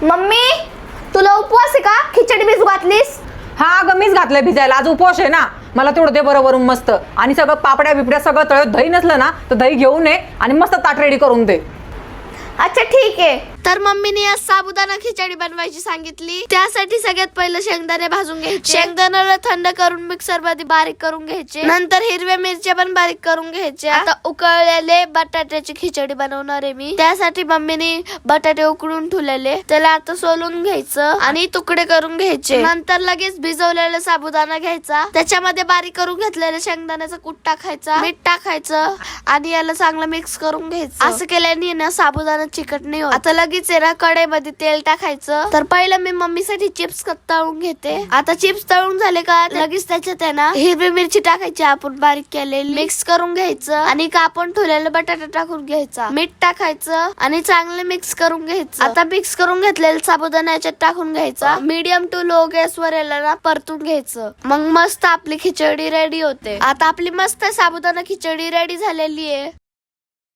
Mummy तुला उपवास आहे का? खिचडी भिजू घातलीस? हा अगं मीच घातलंय भिजायला, आज उपवास आहे ना. मला तेवढं दे बरं वरून मस्त. आणि सगळं पापड्या बिपड्या सगळं तळत, दही नसलं ना तर दही घेऊन ये आणि मस्त ताट रेडी करून दे. अच्छा ठीक आहे. तर मम्मीने आज साबुदाणा खिचडी बनवायची सांगितली. त्यासाठी सगळ्यात पहिलं शेंगदाणे भाजून घ्यायचे. शेंगदाण्याला थंड करून मिक्सर मध्ये बारीक करून घ्यायचे. नंतर हिरव्या मिरच्या पण बारीक करून घ्यायच्या. आता उकळलेले बटाट्याची खिचडी बनवणार आहे मी. त्यासाठी मम्मीने बटाटे उकळून ठेवलेले, त्याला आता सोलून घ्यायचं आणि तुकडे करून घ्यायचे. नंतर लगेच भिजवलेला साबुदाणा घ्यायचा, त्याच्यामध्ये बारीक करून घेतलेल्या शेंगदाण्याचा कूट टाकायचा, मीठ टाकायचं आणि याला चांगलं मिक्स करून घ्यायचं. असं केल्याने ना साबुदाणा चिकट नाही होत. आता लगेच आहे ना कढईमध्ये तेल टाकायचं. तर पहिलं मी मम्मीसाठी चिप्स तळून घेते. आता चिप्स तळून झाले का लगेच त्याच्यात आहे ना हिरवी मिरची टाकायची आपण बारीक केलेली, मिक्स करून घ्यायचं आणि कापून ठेवलेला बटाटा टाकून घ्यायचा, मीठ टाकायचं आणि चांगलं मिक्स करून घ्यायचं. आता मिक्स करून घेतलेलं साबुदाणा याच्यात टाकून घ्यायचा. मीडियम टू लो गॅस वर याला ना परतून घ्यायचं. मग मस्त आपली खिचडी रेडी होते. आता आपली मस्त साबुदाणा खिचडी रेडी झालेली आहे.